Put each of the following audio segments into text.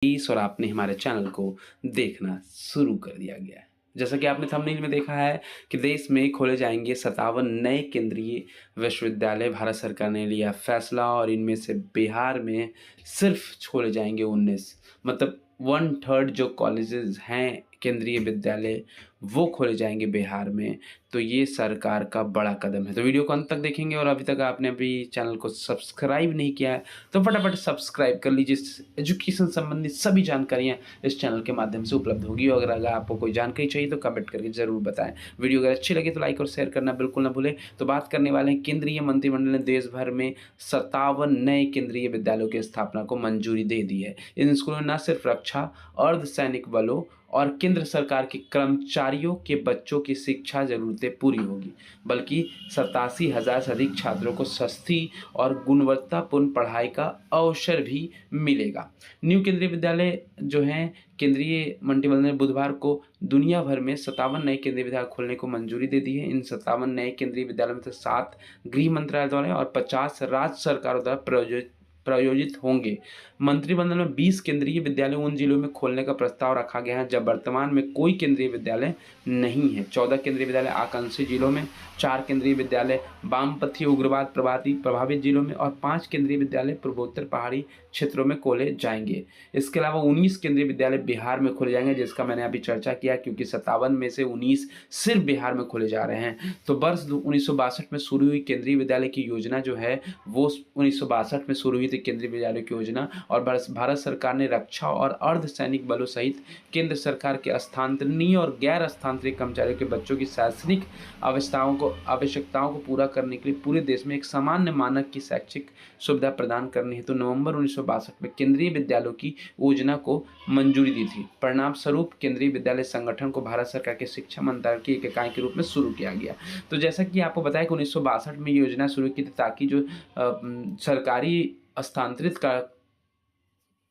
और आपने हमारे चैनल को देखना शुरू कर दिया गया है। जैसा कि आपने थंबनेल में देखा है कि देश में खोले जाएंगे 57 नए केंद्रीय विश्वविद्यालय। भारत सरकार ने लिया फैसला और इनमें से बिहार में सिर्फ खोले जाएंगे 19, मतलब 1/3 जो कॉलेजेस हैं केंद्रीय विद्यालय वो खोले जाएंगे बिहार में। तो ये सरकार का बड़ा कदम है। तो वीडियो को अंत तक देखेंगे और अभी तक आपने अभी चैनल को सब्सक्राइब नहीं किया है तो फटाफट सब्सक्राइब कर लीजिए। एजुकेशन संबंधित सभी जानकारियाँ इस चैनल के माध्यम से उपलब्ध होगी। और अगर आपको कोई जानकारी चाहिए तो कमेंट करके जरूर बताएं। वीडियो अगर अच्छी लगे तो लाइक और शेयर करना बिल्कुल ना भूलें। तो बात करने वाले हैं, केंद्रीय मंत्रिमंडल ने देश भर में 57 नए केंद्रीय विद्यालयों की स्थापना को मंजूरी दे दी है। इन स्कूलों में न सिर्फ रक्षा, अर्धसैनिक बलों और केंद्र सरकार के कर्मचारियों के बच्चों की शिक्षा जरूरतें पूरी होगी, बल्कि 87,000 से अधिक छात्रों को सस्ती और गुणवत्तापूर्ण पढ़ाई का अवसर भी मिलेगा। न्यू केंद्रीय विद्यालय जो हैं, केंद्रीय मंत्रिमंडल ने बुधवार को दुनिया भर में 57 नए केंद्रीय विद्यालय खोलने को मंजूरी दे दी है। इन 57 नए केंद्रीय विद्यालयों में से 7 गृह मंत्रालय द्वारा और 50 राज्य सरकारों द्वारा प्रायोजित होंगे। मंत्रिमंडल में 20 केंद्रीय विद्यालय उन जिलों में खोलने का प्रस्ताव रखा गया है जब वर्तमान में कोई केंद्रीय विद्यालय नहीं है। 14 केंद्रीय विद्यालय आकांक्षी जिलों में, 4 केंद्रीय विद्यालय वामपंथी उग्रवाद प्रभावित जिलों में और 5 केंद्रीय विद्यालय पूर्वोत्तर पहाड़ी क्षेत्रों में खोले जाएंगे। इसके अलावा 19 केंद्रीय विद्यालय बिहार में खोले जाएंगे, जिसका मैंने अभी चर्चा किया, क्योंकि 57 में से 19 सिर्फ बिहार में खोले जा रहे हैं। तो वर्ष 1962 में शुरू हुई केंद्रीय विद्यालय की योजना जो है वो 1962 में शुरू हुई थी केंद्रीय विद्यालय की योजना। और भारत सरकार ने रक्षा और अर्धसैनिक बलों सहित केंद्र सरकार के स्थानांतरणीय और गैर स्थानांतरित कर्मचारियों के बच्चों की शैक्षणिक आवश्यकताओं को पूरा करने के लिए पूरे देश में एक सामान्य मानक की शैक्षिक सुविधा प्रदान करने हेतु नवंबर 1962 में केंद्रीय विद्यालयों की योजना को मंजूरी दी थी। परिणाम स्वरूप केंद्रीय विद्यालय संगठन को भारत सरकार के शिक्षा मंत्रालय की एक इकाई के रूप में शुरू किया गया। तो जैसा कि आपको बताया कि 1962 में ये योजना शुरू की थी ताकि जो सरकारी स्थानांतरित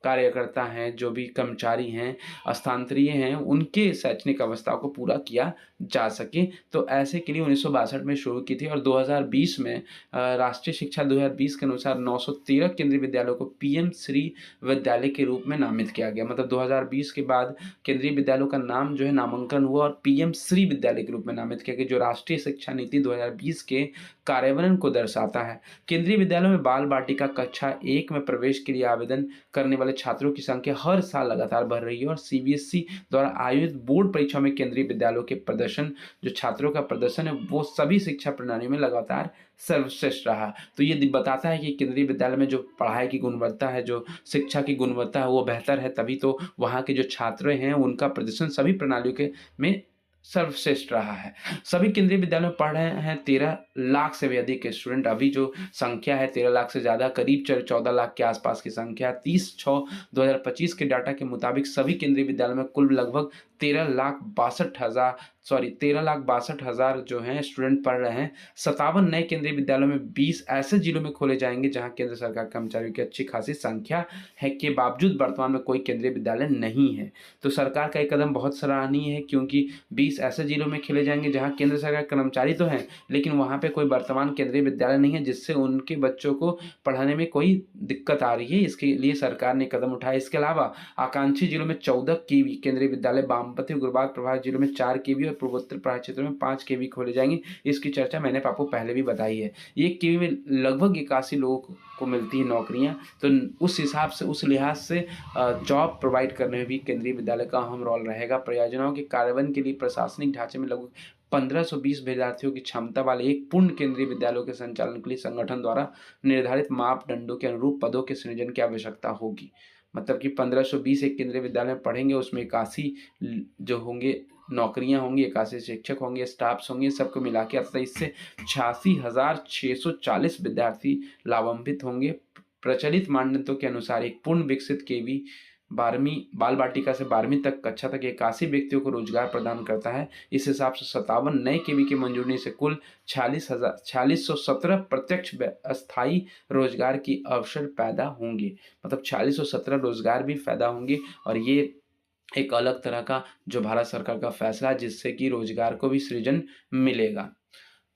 कार्यकर्ता हैं, जो भी कर्मचारी हैं, स्थानांतरीय हैं, उनके शैक्षणिक अवस्था को पूरा किया जा सके। तो ऐसे के लिए 1962 में शुरू की थी। और 2020 में राष्ट्रीय शिक्षा 2020 के अनुसार 913 केंद्रीय विद्यालयों को पीएम श्री विद्यालय के रूप में नामित किया गया। मतलब 2020 के बाद केंद्रीय विद्यालयों का नाम जो है नामांकन हुआ और पीएम श्री विद्यालय के रूप में नामित किया गया, जो राष्ट्रीय शिक्षा नीति 2020 के कार्यान्वयन को दर्शाता है। केंद्रीय विद्यालयों में बाल बाटिका कक्षा 1 में प्रवेश के लिए आवेदन करने वाले छात्रों की संख्या हर साल लगातार बढ़ रही है। और सीबीएसई द्वारा आयोजित बोर्ड परीक्षा में केंद्रीय विद्यालयों के प्रदर्शन, जो छात्रों का प्रदर्शन है, वो सभी शिक्षा प्रणाली में लगातार सर्वश्रेष्ठ रहा। तो ये बताता है कि केंद्रीय विद्यालय में जो पढ़ाई की गुणवत्ता है, जो शिक्षा की गुणवत्ता है, वो बेहतर है, तभी तो वहाँ के जो छात्र हैं उनका प्रदर्शन सभी प्रणालियों के में सर्वश्रेष्ठ रहा है। सभी केंद्रीय विद्यालयों में पढ़ रहे हैं 13 लाख से भी अधिक स्टूडेंट। अभी जो संख्या है 13 लाख से ज़्यादा, करीब 14 लाख के आसपास की संख्या। 30/6/2025 के डाटा के मुताबिक सभी केंद्रीय विद्यालयों में कुल लगभग 13,62,000 जो हैं स्टूडेंट पढ़ रहे हैं। 57 नए केंद्रीय विद्यालयों में 20 ऐसे जिलों में खोले जाएंगे जहां केंद्र सरकार कर्मचारियों की अच्छी खासी संख्या है के बावजूद वर्तमान में कोई केंद्रीय विद्यालय नहीं है। तो सरकार का एक कदम बहुत सराहनीय है, क्योंकि 20 ऐसे जिलों में खेले जाएंगे जहां केंद्र सरकार कर्मचारी तो हैं लेकिन वहां पे कोई वर्तमान केंद्रीय विद्यालय नहीं है, जिससे उनके बच्चों को पढ़ाने में कोई दिक्कत आ रही है। इसके लिए सरकार ने कदम उठाया। इसके अलावा आकांक्षी जिलों में 14 केवी केंद्रीय विद्यालय, वामपंथी उग्रवाद प्रभावित जिलों में 4 केवी और पूर्वोत्तर पहाड़ी क्षेत्रों में 5 केवी खोले जाएंगे। इसकी चर्चा मैंने आपको पहले भी बताई है। 1 केवी में लगभग 81 लोगों को मिलती है नौकरियां। तो उस हिसाब से, उस लिहाज से जॉब प्रोवाइड करने में भी केंद्रीय विद्यालय का अहम रोल रहेगा। परियोजनाओं के कार्यान्वयन के लिए प्रशासनिक ढांचे में लगभग 1520 विद्यार्थियों की क्षमता वाले एक पूर्ण केंद्रीय विद्यालयों के संचालन के लिए संगठन द्वारा निर्धारित मापदंडों के अनुरूप पदों के सृजन की आवश्यकता होगी। मतलब कि 1520 एक केंद्रीय विद्यालय में पढ़ेंगे, उसमें 81 जो होंगे नौकरियां होंगी, 81 शिक्षक होंगे, स्टाफ्स होंगे, सबको मिला के अर्थात इससे 86,640 विद्यार्थी लाभान्वित होंगे। प्रचलित मानदंडों के अनुसार एक पूर्ण विकसित केवी 12वीं बाल बाटिका से 12वीं तक कक्षा तक 81 व्यक्तियों को रोजगार प्रदान करता है। इस हिसाब से 57 नए केवी की मंजूरी से कुल 4617 प्रत्यक्ष अस्थायी रोजगार की अवसर पैदा होंगे। मतलब 4617 रोजगार भी पैदा होंगे। और ये एक अलग तरह का जो भारत सरकार का फैसला है, जिससे कि रोजगार को भी सृजन मिलेगा।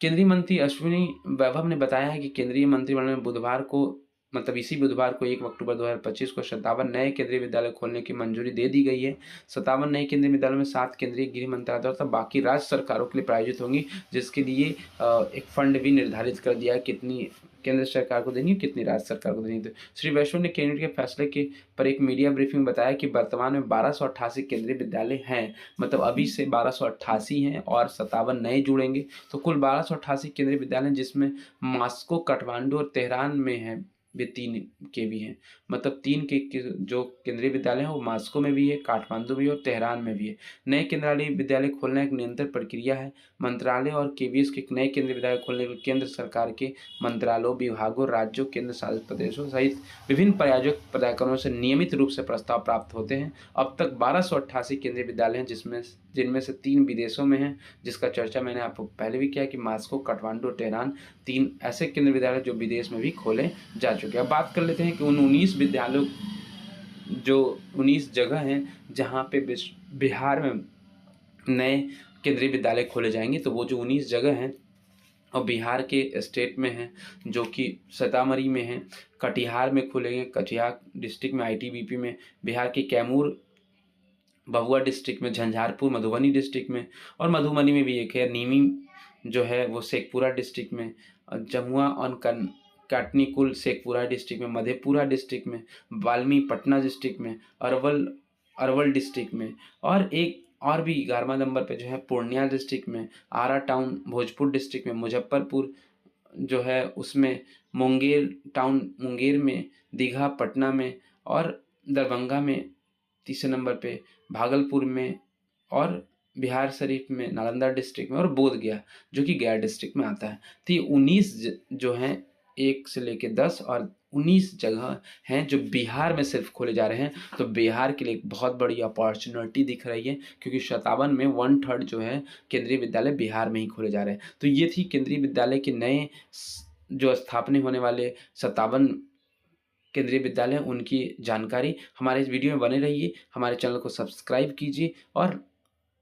केंद्रीय मंत्री अश्विनी वैभव ने बताया है कि केंद्रीय मंत्रिमंडल ने बुधवार को मतलब इसी बुधवार को 1 अक्टूबर 2025 को 57 नए केंद्रीय विद्यालय खोलने की मंजूरी दे दी गई है। 57 नए केंद्रीय विद्यालयों में 7 केंद्रीय गृह मंत्रालय द्वारा बाकी राज्य सरकारों के लिए प्रायोजित होंगी, जिसके लिए एक फंड भी निर्धारित कर दिया है, कितनी केंद्र सरकार को देनी है, कितनी राज्य सरकार को देनी है। तो श्री वैष्णव ने कैबिनेट के फैसले के पर एक मीडिया ब्रीफिंग में बताया कि वर्तमान में 1288 केंद्रीय विद्यालय हैं, मतलब अभी से 1288 हैं और 57 नए जुड़ेंगे, तो कुल 1288 केंद्रीय विद्यालय हैं, जिसमें मॉस्को, काठमांडू और तेहरान में हैं भी 3 के भी हैं, मतलब 3 के जो केंद्रीय विद्यालय हैं वो मॉस्को में भी है, काठमांडू में भी और तेहरान में भी है। नए केंद्रीय विद्यालय खोलना एक निरंतर प्रक्रिया है। मंत्रालय और केवीएस के नए केंद्रीय विद्यालय खोलने के लिए केंद्र सरकार के मंत्रालयों, विभागों, राज्यों, केंद्र शासित प्रदेशों सहित विभिन्न प्रायोजक प्राधिकरणों से नियमित रूप से प्रस्ताव प्राप्त होते हैं। अब तक 1288 केंद्रीय विद्यालय हैं, जिनमें से 3 विदेशों में हैं, जिसका चर्चा मैंने आपको पहले भी किया कि मॉस्को, काठमांडू और तेहरान 3 ऐसे केंद्रीय विद्यालय जो विदेश में भी खोले जा चुके हैं। अब बात कर लेते हैं कि उन 19 विद्यालयों, जो 19 जगह हैं जहाँ पे बिहार में नए केंद्रीय विद्यालय खोले जाएंगे, तो वो जो 19 जगह हैं और बिहार के स्टेट में हैं, जो कि सीतामढ़ी में हैं, कटिहार में खुलेंगे, कटिहार डिस्ट्रिक्ट में, आईटीबीपी में, बिहार के कैमूर, भभुआ डिस्ट्रिक्ट में, झंझारपुर मधुबनी डिस्ट्रिक्ट में, और मधुबनी में भी एक है, नीमी जो है वो शेखपुरा डिस्ट्रिक्ट में, जमुआ और काटनीकुल शेखपुरा डिस्ट्रिक्ट में, मधेपुरा डिस्ट्रिक्ट में, वाल्मी पटना डिस्ट्रिक्ट में, अरवल डिस्ट्रिक्ट में, और एक और भी 11वां नंबर पे जो है पूर्णिया डिस्ट्रिक्ट में, आरा टाउन भोजपुर डिस्ट्रिक्ट में, मुजफ्फरपुर जो है उसमें, मुंगेर टाउन मुंगेर में, दीघा पटना में, और दरभंगा में तीसरे नंबर पे, भागलपुर में, और बिहार शरीफ में, नालंदा डिस्ट्रिक्ट में, और बोधगया जो कि गया डिस्ट्रिक्ट में आता है। तो ये 19 जो हैं 1 से लेके 10 और 19 जगह हैं जो बिहार में सिर्फ खोले जा रहे हैं। तो बिहार के लिए एक बहुत बड़ी अपॉर्चुनिटी दिख रही है, क्योंकि 57 में 1/3 जो है केंद्रीय विद्यालय बिहार में ही खोले जा रहे हैं। तो ये थी केंद्रीय विद्यालय के नए जो स्थापना होने वाले 57 केंद्रीय विद्यालय, उनकी जानकारी। हमारे इस वीडियो में बने रहिए, हमारे चैनल को सब्सक्राइब कीजिए और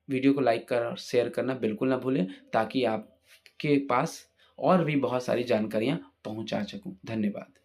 वीडियो को लाइक कर और शेयर करना बिल्कुल ना भूलें, ताकि आपके पास और भी बहुत सारी जानकारियाँ पहुँचा सकूँ। धन्यवाद।